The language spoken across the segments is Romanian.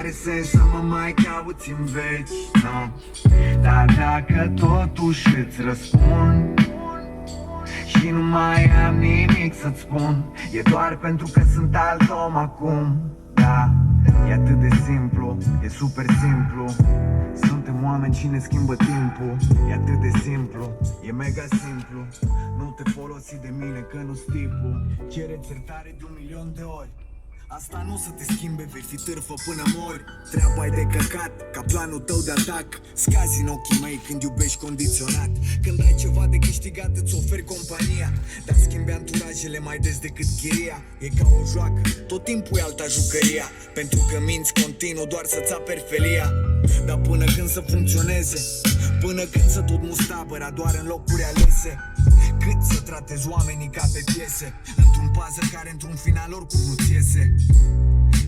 Are sens să mă mai cauți în veci, no. Dar dacă totuși îți răspund și nu mai am nimic să-ți spun, e doar pentru că sunt alt om acum. Da, e atât de simplu, e super simplu. Suntem oameni și ne schimbă timpul. E atât de simplu, e mega simplu. Nu te folosi de mine că nu-s tipul. Cere-ți iertare de 1.000.000 de ori. Asta nu să te schimbe, vei fi târfă până mori. Treaba-i de căcat, ca planul tău de atac. Scazi în ochii mei când iubești condiționat. Când ai ceva de câștigat îți oferi compania, dar schimbi anturajele mai des decât chiria. E ca o joacă, tot timpul e alta jucăria, pentru că minți continuu doar să-ți aperi felia. Dar până când să funcționeze, până când să tot mustabăra doar în locuri alese, cât să tratezi oamenii ca pe piese, într-un puzzle care într-un final oricum nu-ți iese.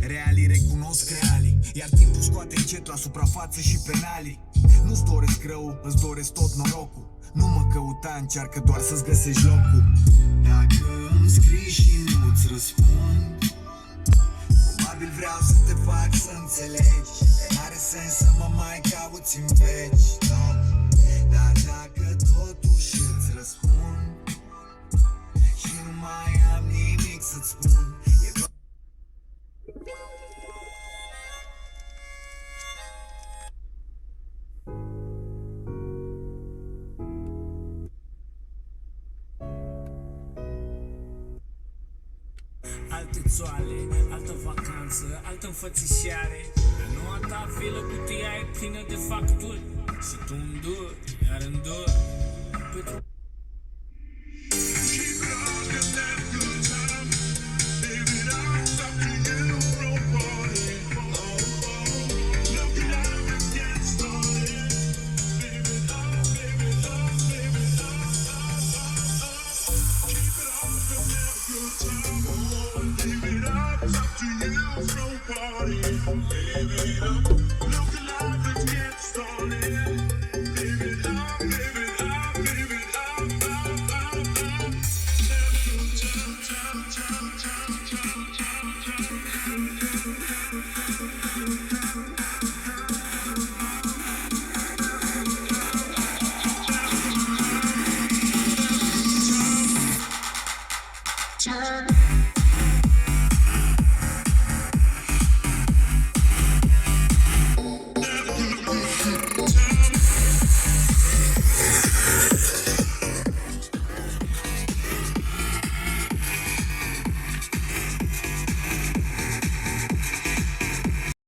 Realii recunosc realii, iar timpul scoate încet la suprafață și penalii. Nu-ți doresc rău, îți doresc tot norocul. Nu mă căuta, încearcă doar să-ți găsești locul. Dacă îmi scrii și nu-ți răspund, probabil vreau să te fac să înțelegi că n-are sens să mă mai cauți în veci, no. Dar dacă totuși îți răspund și nu mai am nimic să-ți spun, e doar... Alte țoale, altă vacanță, altă înfățișare. Pe noua ta vilă cutia e plină de facturi și tu înduri, iar înduri pentru... Live it up, look alive, let's get started.